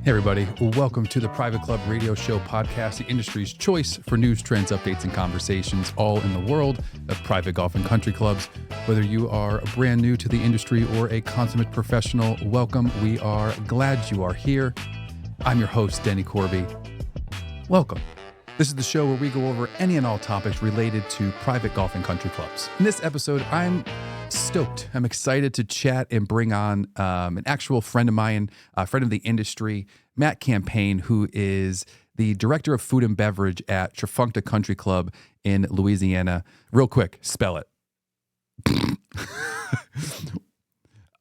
Hey everybody, welcome to the Private Club Radio Show podcast, the industry's choice for news, trends, updates, and conversations all in the world of private golf and country clubs. Whether you are brand new to the industry or a consummate professional, welcome. We are glad you are here. I'm your host, Denny Corby. Welcome. This is the show where we go over any and all topics related to private golf and country clubs. In this episode, I'm stoked. I'm excited to chat and bring on an actual friend of mine, a friend of the industry, Matt Campagne, who is the director of Food and Beverage at Tchefuncta Country Club in Louisiana. Real quick, spell it.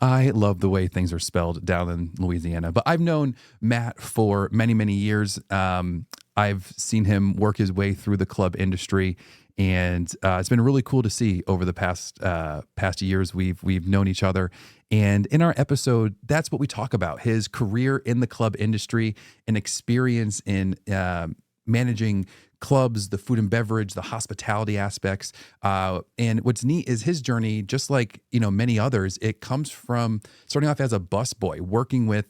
I love the way things are spelled down in Louisiana, but I've known Matt for many, many years. I've seen him work his way through the club industry, and it's been really cool to see over the past years we've known each other. And in our episode, that's what we talk about: his career in the club industry and experience in managing clubs, the food and beverage, the hospitality aspects. And what's neat is his journey, just like, many others, it comes from starting off as a busboy, working with,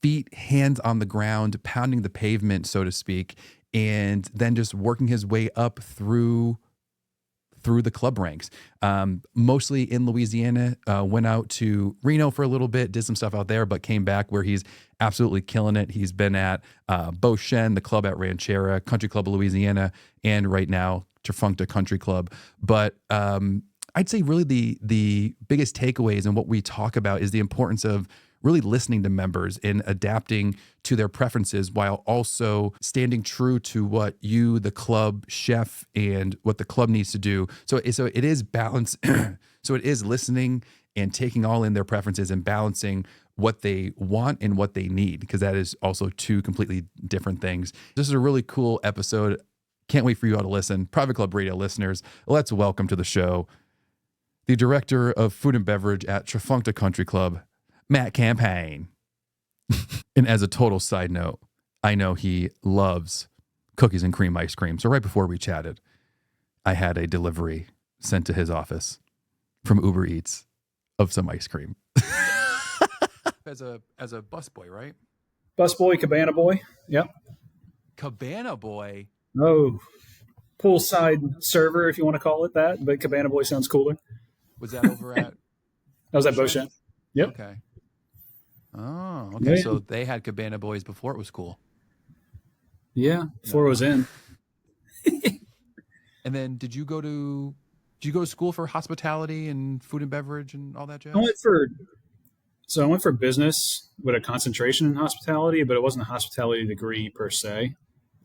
feet, hands on the ground, pounding the pavement, so to speak, and then just working his way up through the club ranks. Mostly in Louisiana, went out to Reno for a little bit, did some stuff out there, but came back where he's absolutely killing it. He's been at Beauchene, the club at Ranchera, Country Club of Louisiana, and right now Tchefuncta Country Club. But I'd say really the biggest takeaways and what we talk about is the importance of really listening to members and adapting to their preferences while also standing true to what you, the club chef, and what the club needs to do. So it is balance. So it is listening and taking all in their preferences and balancing what they want and what they need, because that is also two completely different things. This is a really cool episode. Can't wait for you all to listen. Private Club Radio listeners, let's welcome to the show the director of Food and Beverage at Tchefuncta Country Club, Matt Campagne. And as a total side note, I know he loves cookies and cream ice cream. So right before we chatted, I had a delivery sent to his office from Uber Eats of some ice cream. As a busboy, right? Busboy, cabana boy. Yep. Cabana boy. Oh, poolside server, if you want to call it that, but cabana boy sounds cooler. Was that over at? That was at Beauchene. Yep. Okay. Oh, okay. Yeah. So they had cabana boys before it was cool. Yeah, before it was in. And then did you go to school for hospitality and food and beverage and all that jazz? I went for business with a concentration in hospitality, but it wasn't a hospitality degree per se.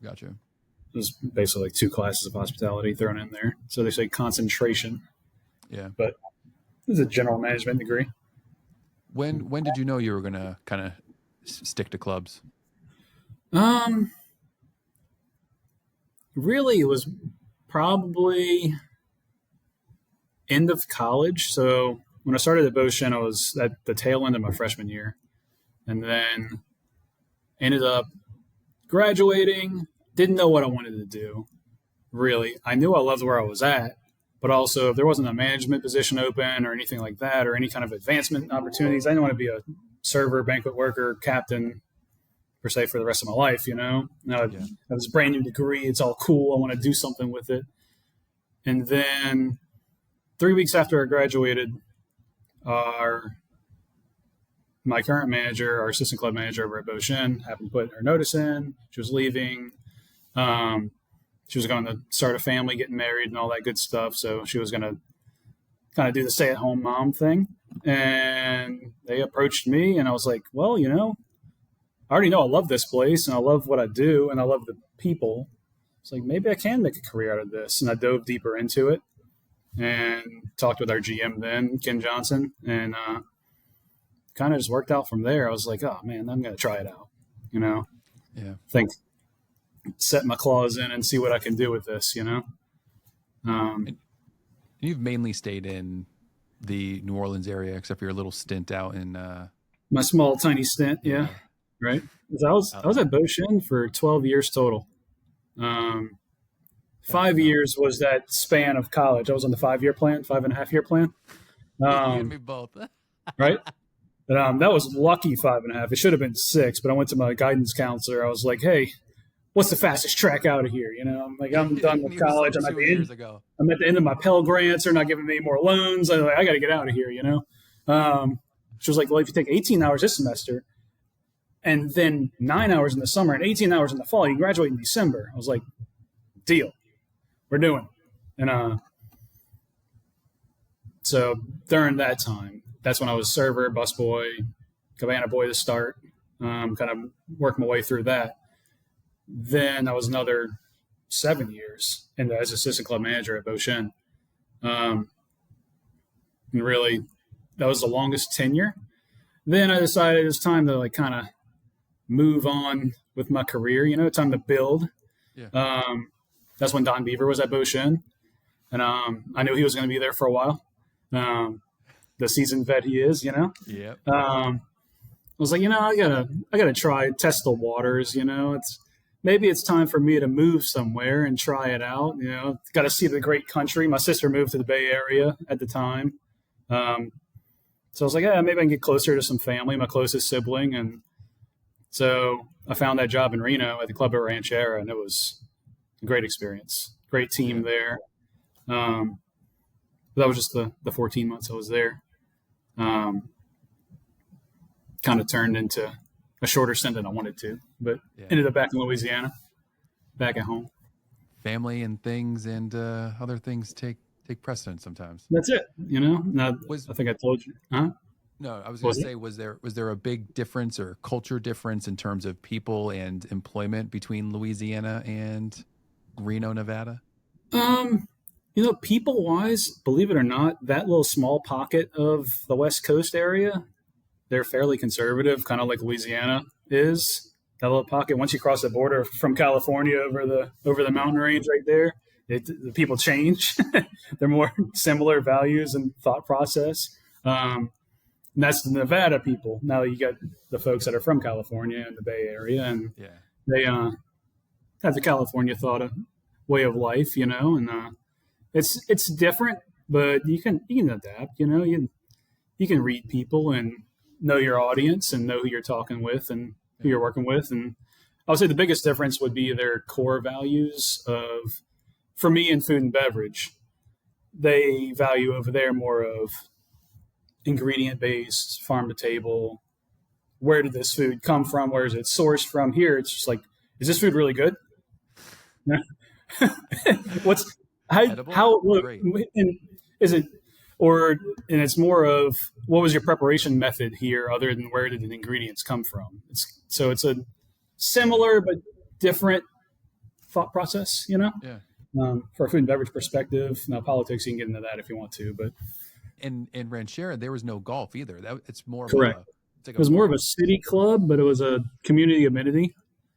Gotcha. It was basically like 2 classes of hospitality thrown in there. So they say concentration. Yeah. But it was a general management degree. When did you know you were going to kind of stick to clubs? Really, it was probably end of college. So when I started at Beauchene, I was at the tail end of my freshman year, and then ended up graduating. Didn't know what I wanted to do, really. I knew I loved where I was at, but also if there wasn't a management position open or anything like that, or any kind of advancement opportunities, I didn't want to be a server, banquet worker, captain, per se, for the rest of my life, Now, I have this brand new degree. It's all cool. I want to do something with it. And then 3 weeks after I graduated, my current manager, our assistant club manager over at Beauchene, happened to put her notice in. She was leaving. She was going to start a family, getting married and all that good stuff. So she was going to kind of do the stay-at-home mom thing. And they approached me, and I was like, well, I already know I love this place, and I love what I do, and I love the people. It's like, maybe I can make a career out of this. And I dove deeper into it and talked with our GM then, Ken Johnson, and kind of just worked out from there. I was like, oh, man, I'm going to try it out, Yeah. Set my claws in and see what I can do with this, And you've mainly stayed in the New Orleans area, except for your little stint out in my small, tiny stint. Yeah. Right. I was at Beauchene for 12 years total. 5 years was that span of college. I was on the 5-year plan, 5.5-year plan. You and me both. Right. But that was lucky 5.5. It should have been 6, but I went to my guidance counselor. I was like, "Hey, what's the fastest track out of here?" I'm like, I'm done with You were college. saying 2 years ago. I'm at the end of my Pell Grants. They're not giving me any more loans. I'm like, I got to get out of here. She was like, well, if you take 18 hours this semester and then 9 hours in the summer and 18 hours in the fall, you graduate in December. I was like, deal. We're doing it. And so during that time, that's when I was server, busboy, cabana boy to start, kind of work my way through that. Then I was another 7 years as assistant club manager at Beauchene. And really, that was the longest tenure. Then I decided it was time to kind of move on with my career, time to build. Yeah. That's when Don Beaver was at Beauchene. And I knew he was going to be there for a while. The seasoned vet he is, Yep. I was like, I gotta try, test the waters, maybe it's time for me to move somewhere and try it out. Got to see the great country. My sister moved to the Bay Area at the time. So I was like, yeah, maybe I can get closer to some family, my closest sibling. And so I found that job in Reno at the Club at Ranchera, and it was a great experience. Great team there. That was just the 14 months I was there. Kind of turned into a shorter stint than I wanted to, but ended up back in Louisiana, back at home. Family and things and other things take precedence sometimes. That's it. Now, I think I told you. Huh? No, I was going to say, was there a big difference or culture difference in terms of people and employment between Louisiana and Reno, Nevada? People wise, believe it or not, that little small pocket of the West Coast area, they're fairly conservative, kind of like Louisiana is. That little pocket, once you cross the border from California over the mountain range right there, the people change. They're more similar values and thought process. And that's the Nevada people. Now you got the folks that are from California and the Bay Area, and they have the California thought of way of life, and it's different, but you can adapt. You can read people and know your audience and know who you're talking with and who you're working with. And I would say the biggest difference would be their core values of, for me in food and beverage, they value over there more of ingredient based, farm to table. Where did this food come from? Where is it sourced from? Here, it's just like, is this food really good? And is it, and it's more of what was your preparation method here, other than where did the ingredients come from? So it's a similar but different thought process, for a food and beverage perspective. Now, politics, you can get into that if you want to, but in Ranchera, there was no golf either. It's more correct. It was more of a city club, but it was a community amenity.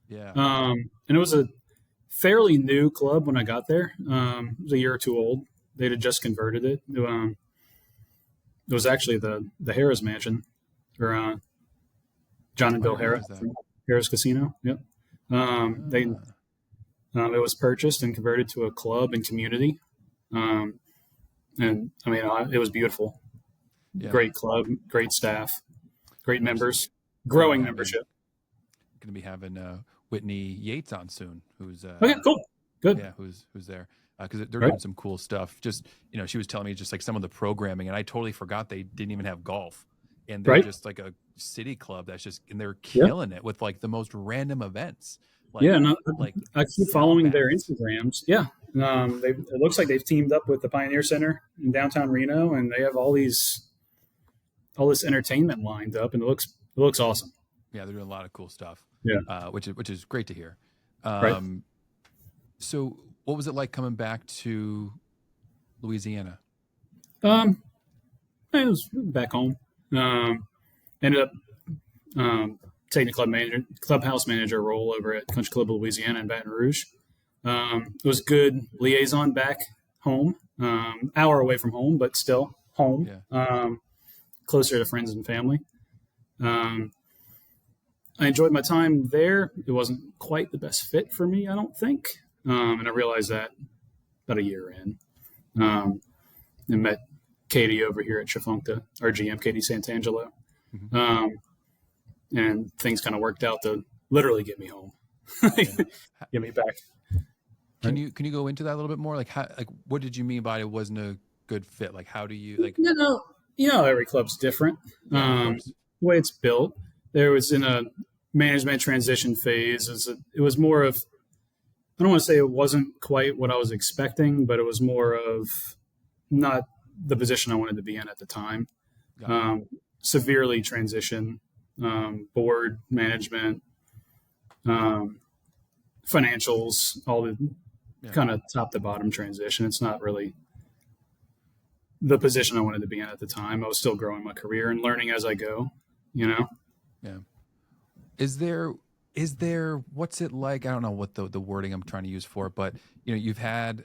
Yeah. And it was a fairly new club when I got there. It was a year or two old. They had just converted it. It was actually the Harrah's Mansion, or John and Bill Harrah from Harrah's Casino. Yep. It was purchased and converted to a club and community. And I mean, it was beautiful. Yeah. Great club, great staff, great members, growing membership. Going to be having Whitney Yates on soon, who's okay, cool, good. Yeah, who's there. Because they're doing some cool stuff. Just, she was telling me just like some of the programming, and I totally forgot they didn't even have golf. And they're just like a city club that's just, and they're killing it with like the most random events. I keep following their Instagrams. Yeah. It looks like they've teamed up with the Pioneer Center in downtown Reno, and they have all this entertainment lined up, and it looks awesome. Yeah, they're doing a lot of cool stuff. Yeah. Which is great to hear. Right. So what was it like coming back to Louisiana? I was back home. Ended up taking a clubhouse manager role over at Country Club of Louisiana in Baton Rouge. It was good liaison back home, hour away from home, but still home, closer to friends and family. I enjoyed my time there. It wasn't quite the best fit for me, I don't think. And I realized that about a year in. And met Katie over here at Tchefuncta, our GM, Katie Santangelo. Mhm. And things kind of worked out to literally get me home, Yeah. get me back. Can Right. you go into that a little bit more? Like how, like what did you mean by it wasn't a good fit? Like how do you like? You know, every club's different. Yeah, of course. The way it's built, there was in a management transition phase. It was more of, I don't want to say it wasn't quite what I was expecting, but it was more of not the position I wanted to be in at the time. Got it. Um, Severely transition, board management, um, financials, all the Yeah. kind of top to bottom transition. It's not really the position I wanted to be in at the time. I was still growing my career and learning as I go, you know? Yeah. Is there what's it like? I don't know what the wording I'm trying to use for it, but you've had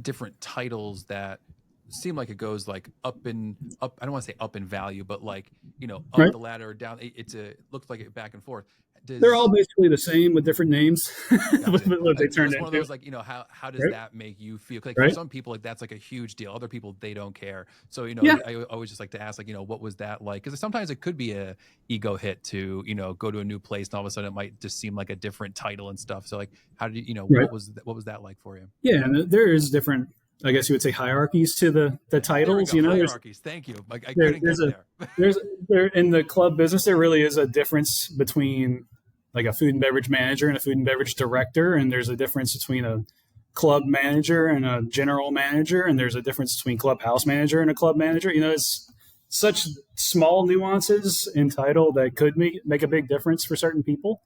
different titles that seem like it goes like up and up. I don't want to say up in value, but like, up Right. the ladder or down. It looks like it back and forth. They're all Does basically the same with different names, Gotcha. what they turned Just one of into. those like, how does Right. that make you feel? Like for Right. some people, like that's like a huge deal. Other people, they don't care. So, Yeah. I always just like to ask, like, what was that like? Because sometimes it could be a ego hit to, go to a new place and all of a sudden it might just seem like a different title and stuff. So like, how did Right. what was that like for you? Yeah. And there is different, I guess you would say, hierarchies to the There we titles. go. Hierarchies. Thank you. Like I couldn't There's get a, there. there in the club business, there really is a difference between like a food and beverage manager and a food and beverage director. And there's a difference between a club manager and a general manager. And there's a difference between clubhouse manager and a club manager. It's such small nuances in title that could make a big difference for certain people.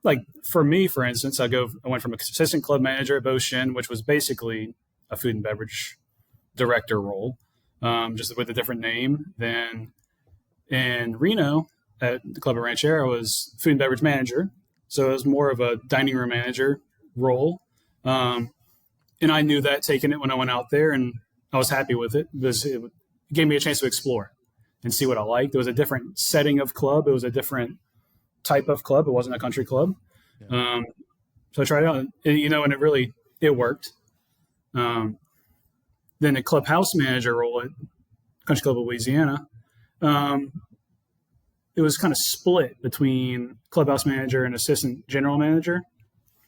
Like for me, for instance, I went from assistant club manager at Beauchene, which was basically a food and beverage director role, just with a different name. Then in Reno at the Club of Ranchera, I was food and beverage manager. So it was more of a dining room manager role. And I knew that taking it when I went out there, and I was happy with it because it gave me a chance to explore and see what I liked. It was a different setting of club. It was a different type of club. It wasn't a country club. Yeah. So I tried it out, and it worked. Then the clubhouse manager role at Country Club of Louisiana, it was kind of split between clubhouse manager and assistant general manager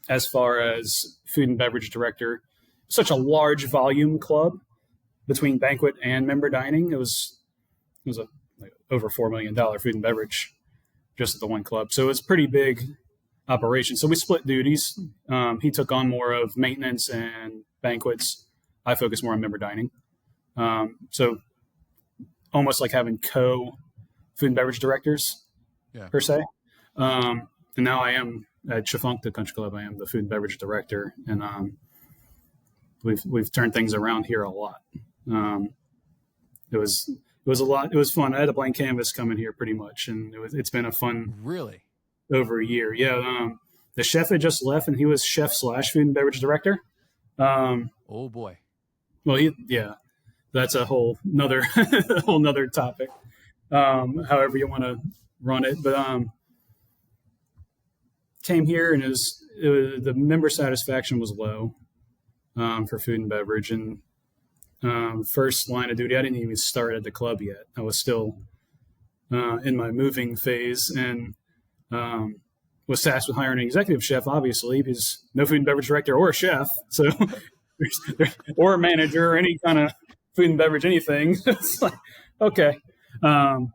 as far as food and beverage director. Such a large volume club between banquet and member dining. It was a like over $4 million food and beverage just at the one club. So it was a pretty big operation. So we split duties. He took on more of maintenance and banquets. I focused more on member dining. So almost like having food and beverage directors Yeah. per se. And now I am at Tchefuncta Country Club. I am the food and beverage director, and we've turned things around here a lot. It was a lot. It was fun. I had a blank canvas coming here pretty much, and it's been a fun Really? over a year. Yeah. The chef had just left, and he was chef / food and beverage director. Oh boy. Well, that's a whole nother whole nother topic. However you want to run it, but came here and the member satisfaction was low for food and beverage, and first line of duty, I didn't even start at the club yet. I was still in my moving phase, and was tasked with hiring an executive chef, obviously, because no food and beverage director or a chef, so or a manager or any kind of food and beverage anything. It's like, okay, and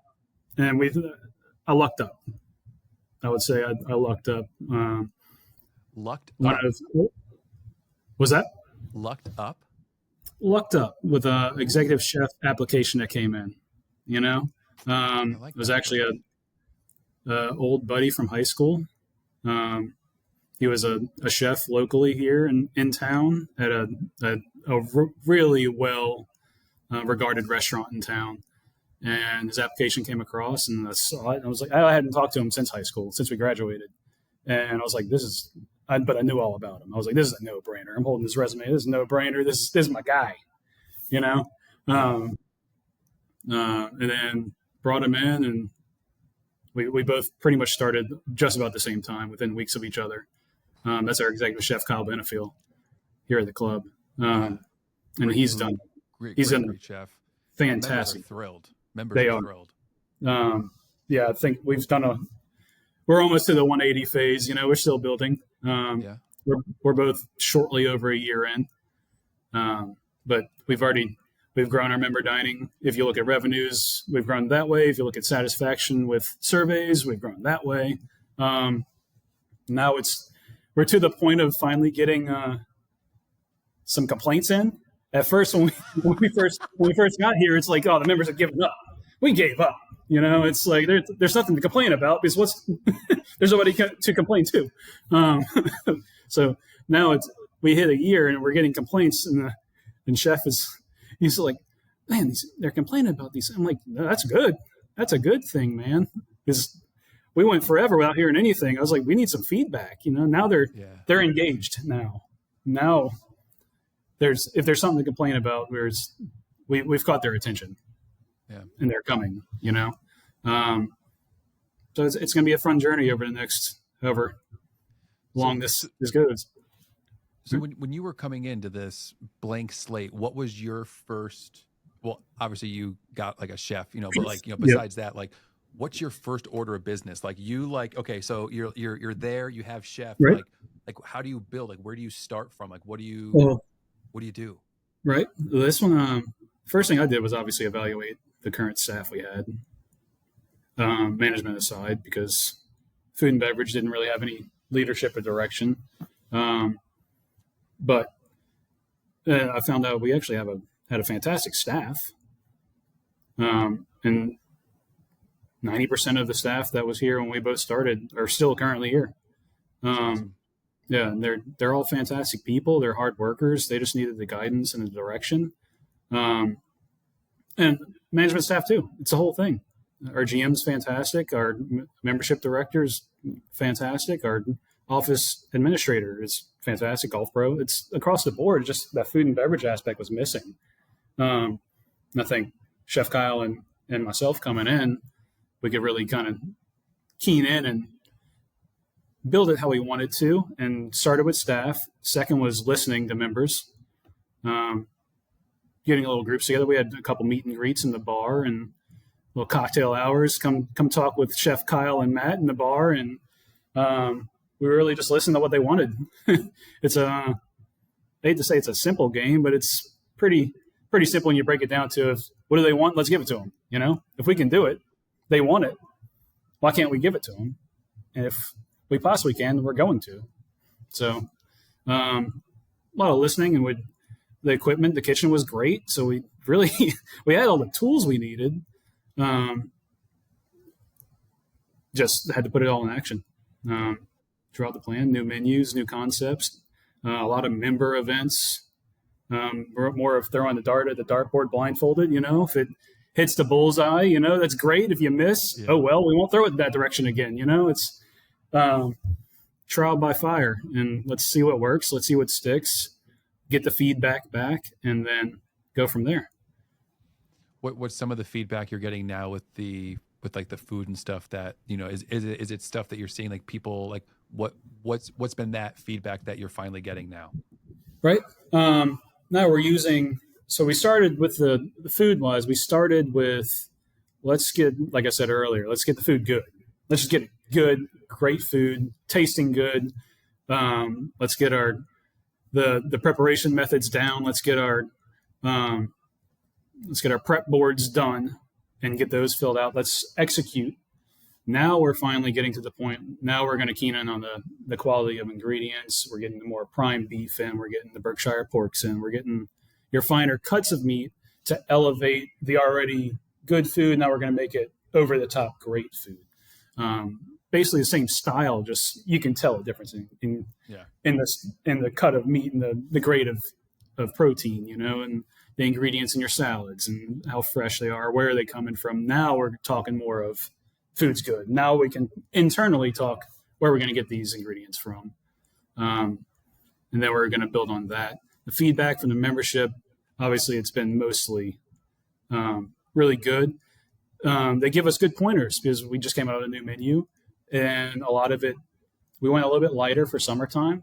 I lucked up. I would say I lucked up. Lucked One up. Was that Lucked up. lucked up with a executive chef application that came in? like It was that. actually a old buddy from high school. He was a chef locally here in town at a really well regarded restaurant in town. And his application came across, and I saw it. I was like, I hadn't talked to him since high school, since we graduated. And I was like, but I knew all about him. I was like, this is a no-brainer. I'm holding his resume. This is a no-brainer. This is my guy, you know? And then brought him in, and we both pretty much started just about the same time, within weeks of each other. That's our executive chef, Kyle Benefiel, here at the club. And he's done Great chef. Members are Fantastic. thrilled. Members They are are. thrilled. Yeah, I think we're almost to the 180 phase. We're still building. Yeah. We're both shortly over a year in, but we've grown our member dining. If you look at revenues, we've grown that way. If you look at satisfaction with surveys, we've grown that way. Now we're to the point of finally getting some complaints in. At first, when we first got here, it's like, oh, the members have given up. We gave up. It's like there's nothing to complain about because there's nobody to complain to. So now we hit a year and we're getting complaints, and Chef he's like, man, they're complaining about these. I'm like, no, that's good. That's a good thing, man. Because we went forever without hearing anything. I was like, we need some feedback. Now they're engaged now. Now if there's something to complain about, we've caught their attention. Yeah. And they're coming. So it's going to be a fun journey over the next however long this goes. So when you were coming into this blank slate, what was your first? Well, obviously you got like a chef, but like besides that, like what's your first order of business? Like okay, so you're there, you have chef, right. like how do you build? Like where do you start from? Like what do you do? Right. This one, first thing I did was obviously evaluate the current staff we had, management aside, because food and beverage didn't really have any leadership or direction. But I found out we actually had a fantastic staff. And 90% of the staff that was here when we both started are still currently here. Yeah, and they're all fantastic people. They're hard workers. They just needed the guidance and the direction. And management staff too. It's a whole thing. Our GM's fantastic. Our membership director's fantastic. Our office administrator is fantastic. Golf pro. It's across the board. Just that food and beverage aspect was missing. And I think Chef Kyle and myself coming in, we could really kind of keen in and build it how we wanted to, and started with staff. Second was listening to members, getting little groups together. We had a couple meet and greets in the bar and little cocktail hours. Come talk with Chef Kyle and Matt in the bar, and we really just listened to what they wanted. It's I hate to say it's a simple game, but it's pretty simple when you break it down to what do they want? Let's give it to them. If we can do it, they want it. Why can't we give it to them? And if we possibly can, we're going to. So a lot of listening, and the equipment, the kitchen was great. So we really, we had all the tools we needed. Just had to put it all in action. Draw the plan, new menus, new concepts, a lot of member events. More if they're on the dartboard blindfolded, if it hits the bullseye, that's great. If you miss, oh well, we won't throw it that direction again. It's trial by fire, and let's see what works. Let's see what sticks, get the feedback back, and then go from there. What's some of the feedback you're getting now with like the food and stuff that, is it stuff that you're seeing, like people, like what's been that feedback that you're finally getting now? Right. Now we're using, so we started with the food wise, we started with, let's get, like I said earlier, let's get the food good. Let's just get it good, great food, tasting good. Let's get the preparation methods down. Let's get our prep boards done and get those filled out. Let's execute. Now we're finally getting to the point. Now we're going to keen in on the quality of ingredients. We're getting the more prime beef in. We're getting the Berkshire porks in. We're getting your finer cuts of meat to elevate the already good food. Now we're going to make it over the top great food. Basically the same style, just you can tell a difference in the cut of meat and the grade of protein, and the ingredients in your salads and how fresh they are, where are they coming from. Now we're talking more of food's good. Now we can internally talk where we're going to get these ingredients from. And then we're going to build on that. The feedback from the membership, obviously it's been mostly really good. They give us good pointers because we just came out with a new menu, and a lot of it, we went a little bit lighter for summertime,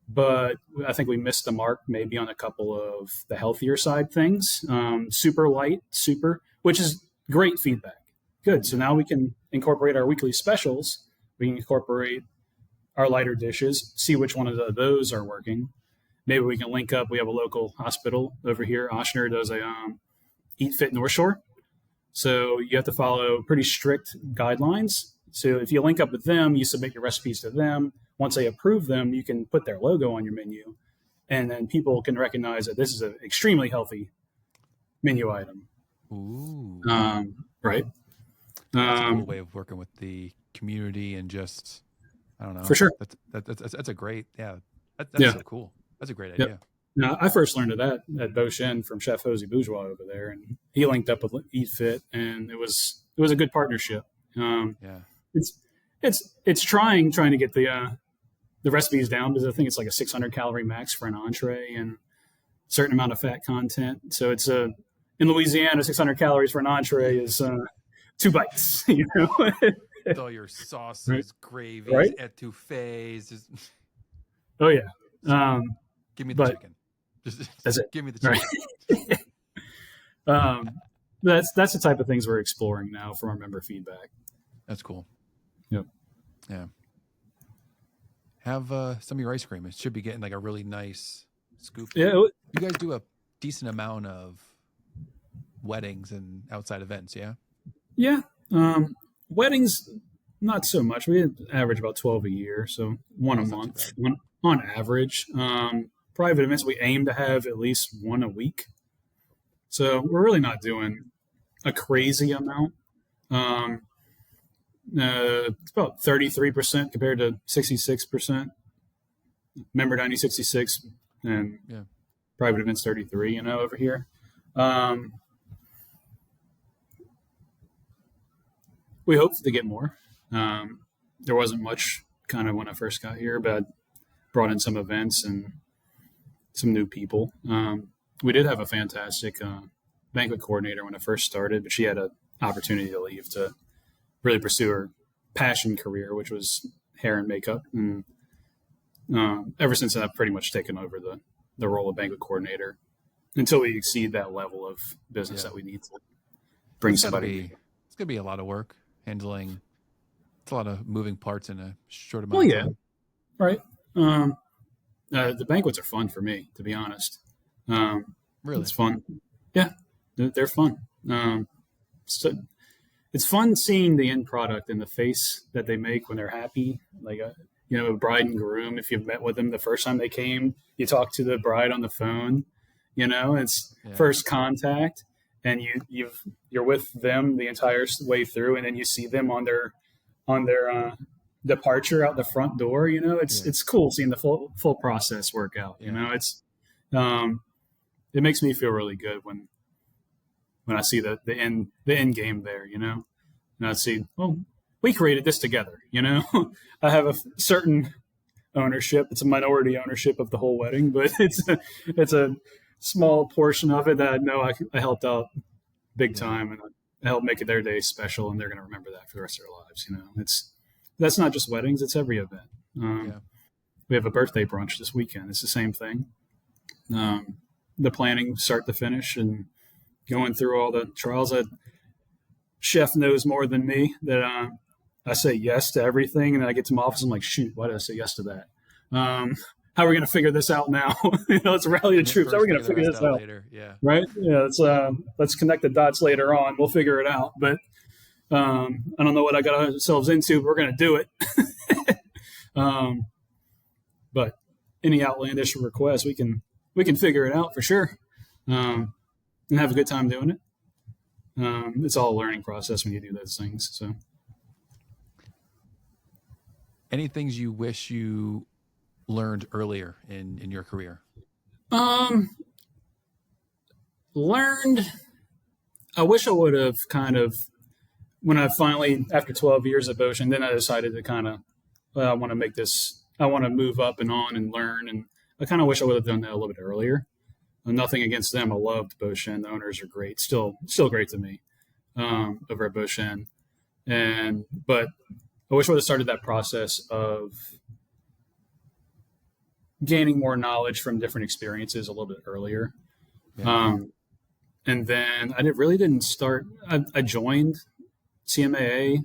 but I think we missed the mark maybe on a couple of the healthier side things. Super light, which is Great feedback. Good. So now we can incorporate our weekly specials. We can incorporate our lighter dishes, see which one of those are working. Maybe we can link up. We have a local hospital over here. Oshner does a Eat Fit North Shore. So you have to follow pretty strict guidelines. So if you link up with them, you submit your recipes to them. Once they approve them, you can put their logo on your menu. And then people can recognize that this is an extremely healthy menu item. Ooh. Right. That's a cool way of working with the community and just, I don't know. For sure. That's a great, that's so cool. That's a great idea. Yep. Now, I first learned of that at Beauchene from Chef Hosey Bourgeois over there, and he linked up with Eat Fit, and it was a good partnership. It's trying to get the recipes down, because I think it's like a 600 calorie max for an entree and a certain amount of fat content. So it's in Louisiana, 600 calories for an entree is 2 bites. With all your sauces, right? Gravies, right? Etouffees. Oh yeah. Give me the chicken. That's it. Give me the chicken. Right. That's the type of things we're exploring now from our member feedback. That's cool. Yep. Yeah. Have some of your ice cream. It should be getting like a really nice scoop. Yeah. You guys do a decent amount of weddings and outside events, yeah? Yeah. Weddings, not so much. We average about 12 a year, so one a month on average. Private events, we aim to have at least one a week. So we're really not doing a crazy amount. It's about 33% compared to 66%. Member 90, 66, and private events 33, over here. We hope to get more. There wasn't much kind of when I first got here, but I brought in some events and some new people. We did have a fantastic banquet coordinator when I first started, but she had an opportunity to leave to really pursue her passion career, which was hair and makeup. And ever since then, I've pretty much taken over the role of banquet coordinator until we exceed that level of business that we need to bring somebody. It's going to be a lot of work handling. It's a lot of moving parts in a short amount of time. Right. The banquets are fun for me, to be honest. Really? It's fun. Yeah, they're fun. So it's fun seeing the end product and the face that they make when they're happy. Like, a bride and groom, if you've met with them the first time they came, you talk to the bride on the phone, it's first contact, and you're with them the entire way through, and then you see them on their departure out the front door. It's cool seeing the full process work out. It's it makes me feel really good when I see the end game there. And I see, well, we created this together. I have a certain ownership. It's a minority ownership of the whole wedding, but it's a small portion of it that I know I helped out big time, and I helped make it their day special, and they're going to remember that for the rest of their lives. That's not just weddings; it's every event. We have a birthday brunch this weekend. It's the same thing. The planning, start to finish, and going through all the trials. That chef knows more than me. That I say yes to everything, and then I get to my office. I'm like, shoot, why did I say yes to that? How are we going to figure this out now? Let's rally the troops. How are we going to figure this out later? Yeah. Right. Yeah. Let's connect the dots later on. We'll figure it out. But I don't know what I got ourselves into. But we're going to do it. But any outlandish requests, we can figure it out for sure, and have a good time doing it. It's all a learning process when you do those things. So, any things you wish you learned earlier in your career? Learned. I wish I would have kind of, when I finally, after 12 years of Beauchene, then I decided to kind of, I want to make this, I want to move up and on and learn. And I kind of wish I would have done that a little bit earlier. Nothing against them. I loved Beauchene. The owners are great. Still great to me over at Beauchene. But I wish I would have started that process of gaining more knowledge from different experiences a little bit earlier. Yeah. And then really didn't start. I joined CMAA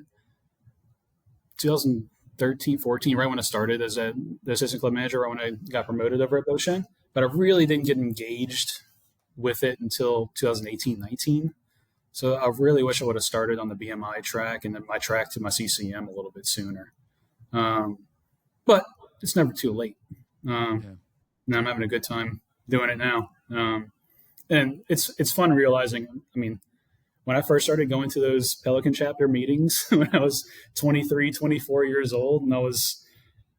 2013, 14, right when I started as the assistant club manager, right when I got promoted over at Beauchene. But I really didn't get engaged with it until 2018, 19. So I really wish I would have started on the BMI track and then my track to my CCM a little bit sooner. But it's never too late. Now I'm having a good time doing it now. And it's fun realizing, I mean, when I first started going to those Pelican chapter meetings when I was 23, 24 years old, and I was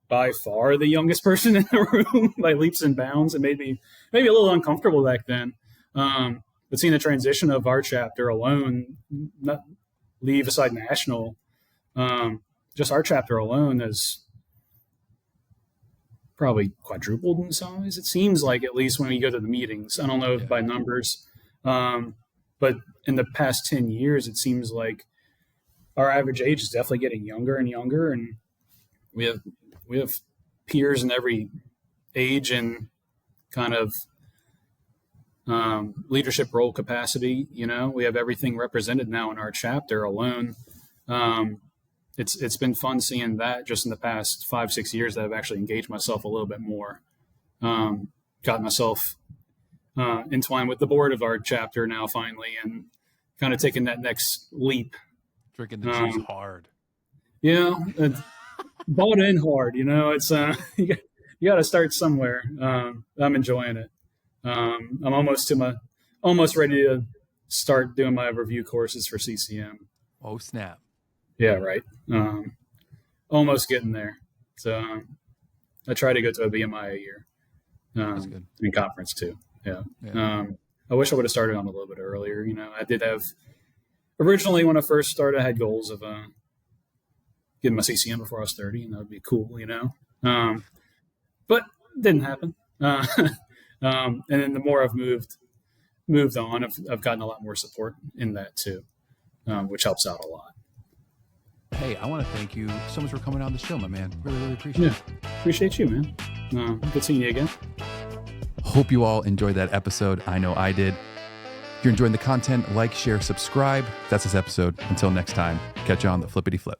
by far the youngest person in the room by leaps and bounds, and made me maybe a little uncomfortable back then. But seeing the transition of our chapter alone, not leave aside national, just our chapter alone has probably quadrupled in size. It seems like, at least when we go to the meetings. I don't know if by numbers, but in the past 10 years, it seems like our average age is definitely getting younger and younger, and we have peers in every age and kind of leadership role capacity. We have everything represented now in our chapter alone. It's been fun seeing that just in the past 5-6 years that I've actually engaged myself a little bit more. Got myself entwined with the board of our chapter now finally, and kind of taking that next leap. Drinking the juice hard. Yeah, bought in hard. It's you got to start somewhere. I'm enjoying it. I'm almost ready to start doing my review courses for CCM. Oh snap! Yeah, right. Almost getting there. So I try to go to a BMI a year. That's good. In conference too. Yeah. I wish I would have started on a little bit earlier. I did have originally, when I first started, I had goals of getting my CCM before I was 30, and that would be cool. But didn't happen. And then the more I've moved on, I've gotten a lot more support in that too, which helps out a lot. Hey, I want to thank you so much for coming on the show, my man. Really, really appreciate it. Appreciate you, man. Good seeing you again. Hope you all enjoyed that episode. I know I did. If you're enjoying the content, like, share, subscribe. That's this episode. Until next time, catch you on the flippity flip.